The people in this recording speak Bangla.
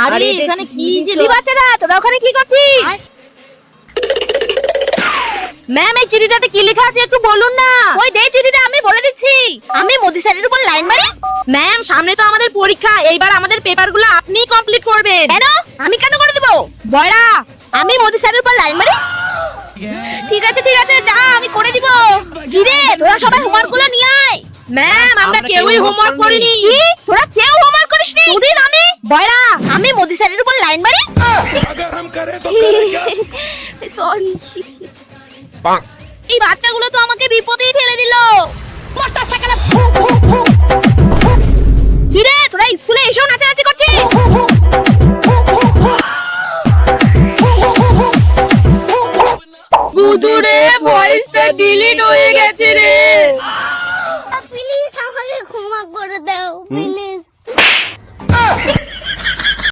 আরে এখানে কি যে বাচ্চারা, তোরা ওখানে কি করছিস? ম্যাম, এই চিঠিটাতে কি লেখা আছে একটু বলুন না। ওই দে চিঠিটা, আমি বলে দিচ্ছি। আমি মোদি স্যারের উপর লাইন মারি। ম্যাম, সামনে তো আমাদের পরীক্ষা, এইবার আমাদের পেপারগুলো আপনিই কমপ্লিট করবেন। কেন? আমি কেন করে দেব? বয়রা, আমি মোদি স্যারের উপর লাইন মারি। ঠিক আছে যা, আমি করে দিব। ধীরে, তোরা সবাই হোমওয়ার্কগুলো নিয়ে আয়। ম্যাম, আমরা কেউই হোমওয়ার্ক করিনি। কি? তোরা কেউ হোমওয়ার্ক করিসনি? দুদিন আমি বয়রা, আমি মোদি স্যারের উপর লাইন মারি। সরি। এই বাচ্চাগুলো তো আমাকে বিপদেই ঠেলে দিল। মোটরসাইকেলে ধীরে, তোরা স্কুলে এসেও নাচানাচি করছিস।